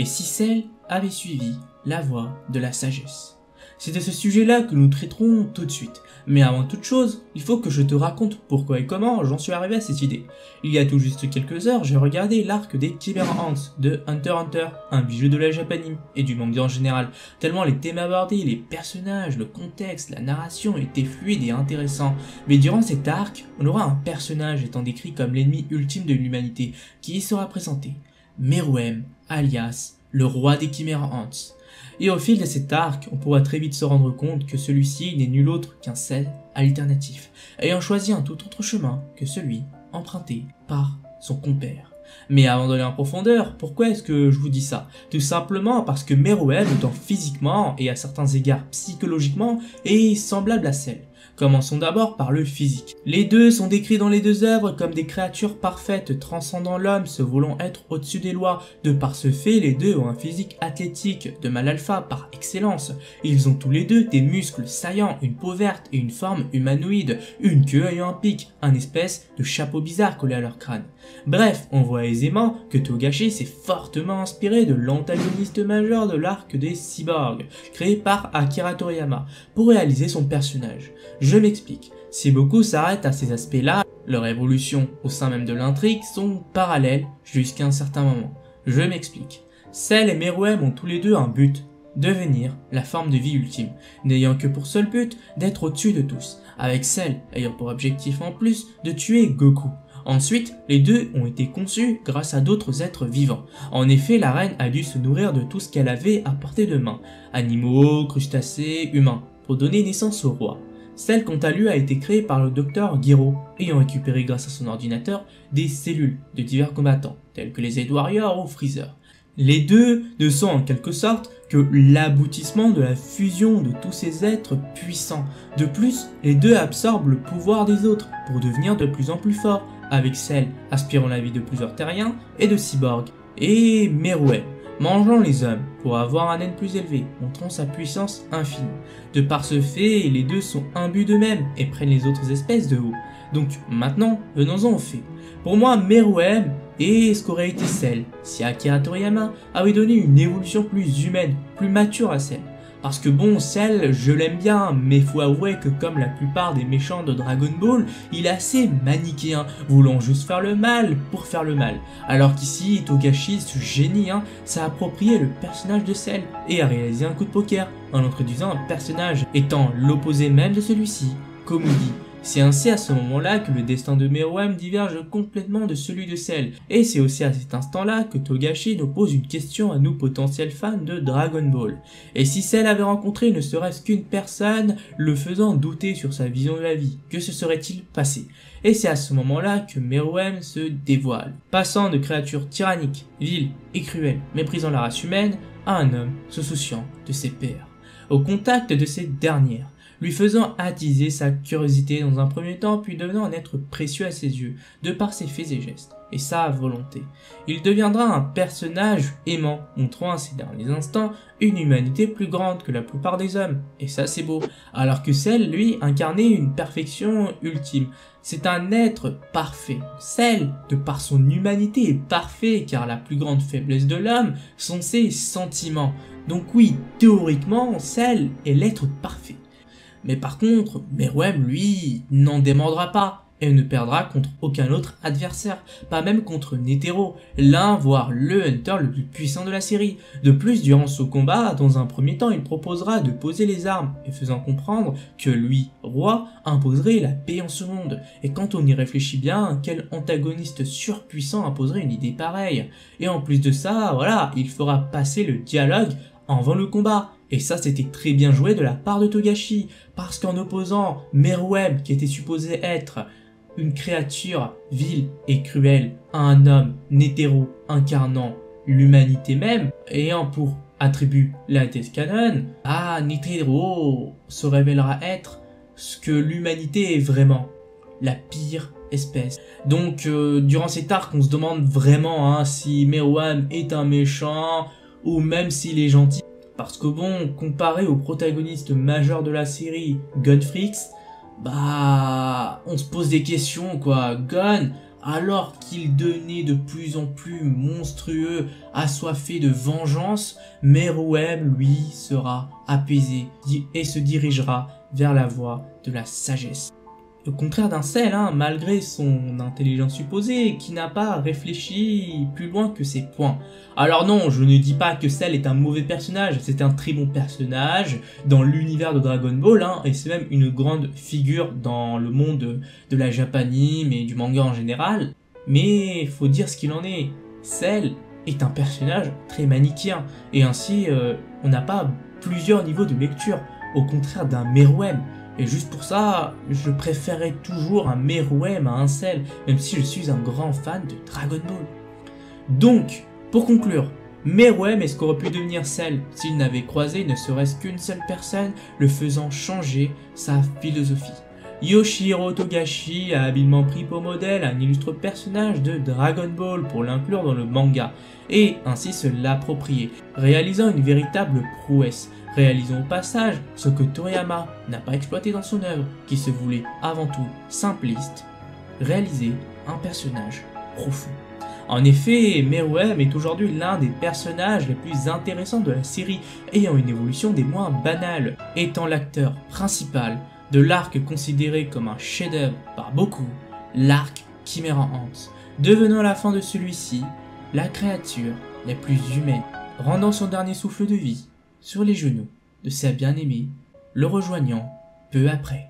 et si Cell avait suivi la voie de la sagesse. C'est de ce sujet-là que nous traiterons tout de suite. Mais avant toute chose, il faut que je te raconte pourquoi et comment j'en suis arrivé à cette idée. Il y a tout juste quelques heures, j'ai regardé l'arc des Chimera Ants de Hunter x Hunter, un bijou de la japanime et du manga en général, tellement les thèmes abordés, les personnages, le contexte, la narration étaient fluides et intéressants. Mais durant cet arc, on aura un personnage étant décrit comme l'ennemi ultime de l'humanité, qui y sera présenté, Meruem, alias le roi des Chimera Ants. Et au fil de cet arc, on pourra très vite se rendre compte que celui-ci n'est nul autre qu'un Cell alternatif, ayant choisi un tout autre chemin que celui emprunté par son compère. Mais avant d'aller en profondeur, pourquoi est-ce que je vous dis ça? Tout simplement parce que Meruem, autant physiquement et à certains égards psychologiquement, est semblable à Cell. Commençons d'abord par le physique. Les deux sont décrits dans les deux œuvres comme des créatures parfaites transcendant l'homme, se voulant être au-dessus des lois. De par ce fait, les deux ont un physique athlétique de mâle alpha par excellence. Ils ont tous les deux des muscles saillants, une peau verte et une forme humanoïde, une queue ayant un pic, un espèce de chapeau bizarre collé à leur crâne. Bref, on voit aisément que Togashi s'est fortement inspiré de l'antagoniste majeur de l'arc des cyborgs, créé par Akira Toriyama, pour réaliser son personnage. Je m'explique. Si beaucoup s'arrêtent à ces aspects-là, leur évolution au sein même de l'intrigue sont parallèles jusqu'à un certain moment. Je m'explique. Cell et Meruem ont tous les deux un but, devenir la forme de vie ultime, n'ayant que pour seul but d'être au-dessus de tous, avec Cell ayant pour objectif en plus de tuer Goku. Ensuite, les deux ont été conçus grâce à d'autres êtres vivants. En effet, la reine a dû se nourrir de tout ce qu'elle avait à portée de main, animaux, crustacés, humains, pour donner naissance au roi. Cell, quant à lui, a été créée par le docteur Gero, ayant récupéré grâce à son ordinateur des cellules de divers combattants, tels que les Aid Warriors ou Freezer. Les deux ne sont en quelque sorte que l'aboutissement de la fusion de tous ces êtres puissants. De plus, les deux absorbent le pouvoir des autres pour devenir de plus en plus forts, avec Cell aspirant la vie de plusieurs terriens et de cyborgs, et Meruem mangeant les hommes pour avoir un N plus élevé, montrant sa puissance infinie. De par ce fait, les deux sont imbus d'eux-mêmes et prennent les autres espèces de haut. Donc maintenant, venons-en aux faits. Pour moi, Meruem est ce qu'aurait été Cell si Akira Toriyama avait donné une évolution plus humaine, plus mature à Cell. Parce que bon, Cell, je l'aime bien, mais faut avouer que comme la plupart des méchants de Dragon Ball, il est assez manichéen, voulant juste faire le mal pour faire le mal. Alors qu'ici, Togashi, ce génie, s'est approprié le personnage de Cell et a réalisé un coup de poker en introduisant un personnage étant l'opposé même de celui-ci, Komugi. C'est ainsi à ce moment-là que le destin de Meruem diverge complètement de celui de Cell, et c'est aussi à cet instant-là que Togashi nous pose une question à nous potentiels fans de Dragon Ball. Et si Cell avait rencontré ne serait-ce qu'une personne le faisant douter sur sa vision de la vie, que se serait-il passé? Et c'est à ce moment-là que Meruem se dévoile, passant de créature tyrannique, vile et cruelle, méprisant la race humaine, à un homme se souciant de ses pairs. Au contact de ces dernières, lui faisant attiser sa curiosité dans un premier temps, puis devenant un être précieux à ses yeux, de par ses faits et gestes, et sa volonté. Il deviendra un personnage aimant, montrant à ses derniers instants une humanité plus grande que la plupart des hommes, et ça c'est beau, alors que Cell, lui, incarnait une perfection ultime. C'est un être parfait. Cell, de par son humanité, est parfait, car la plus grande faiblesse de l'homme sont ses sentiments. Donc oui, théoriquement, Cell est l'être parfait. Mais par contre, Meruem, lui, n'en démordra pas et ne perdra contre aucun autre adversaire, pas même contre Netero, l'un voire le Hunter le plus puissant de la série. De plus, durant ce combat, dans un premier temps, il proposera de poser les armes, et faisant comprendre que lui, roi, imposerait la paix en ce monde. Et quand on y réfléchit bien, quel antagoniste surpuissant imposerait une idée pareille? Et en plus de ça, voilà, il fera passer le dialogue avant le combat. Et ça, c'était très bien joué de la part de Togashi, parce qu'en opposant Meruem, qui était supposé être une créature vile et cruelle, à un homme Netero incarnant l'humanité même, ayant pour attribut la Death Cannon, Netero se révélera être ce que l'humanité est vraiment, la pire espèce. Donc, durant cet arc, on se demande vraiment si Meruem est un méchant, ou même s'il est gentil. Parce que bon, comparé au protagoniste majeur de la série, Gon Freaks, on se pose des questions quoi. Gon, alors qu'il devenait de plus en plus monstrueux, assoiffé de vengeance, Meruem, lui, sera apaisé et se dirigera vers la voie de la sagesse. Au contraire d'un Cell, malgré son intelligence supposée, qui n'a pas réfléchi plus loin que ses points. Alors non, je ne dis pas que Cell est un mauvais personnage, c'est un très bon personnage dans l'univers de Dragon Ball, et c'est même une grande figure dans le monde de la japanime et du manga en général. Mais faut dire ce qu'il en est, Cell est un personnage très manichéen, et ainsi on n'a pas plusieurs niveaux de lecture, au contraire d'un Meruem. Et juste pour ça, je préférais toujours un Meruem à un Cell, même si je suis un grand fan de Dragon Ball. Donc, pour conclure, Meruem est ce qu'aurait pu devenir Cell s'il n'avait croisé ne serait-ce qu'une seule personne, le faisant changer sa philosophie. Yoshihiro Togashi a habilement pris pour modèle un illustre personnage de Dragon Ball pour l'inclure dans le manga, et ainsi se l'approprier, réalisant une véritable prouesse. Réalisons au passage ce que Toriyama n'a pas exploité dans son œuvre, qui se voulait avant tout simpliste, réaliser un personnage profond. En effet, Meruem est aujourd'hui l'un des personnages les plus intéressants de la série, ayant une évolution des moins banales, étant l'acteur principal de l'arc considéré comme un chef-d'œuvre par beaucoup, l'arc Chimera Ant, devenant à la fin de celui-ci la créature la plus humaine, rendant son dernier souffle de vie sur les genoux de sa bien-aimée, le rejoignant peu après.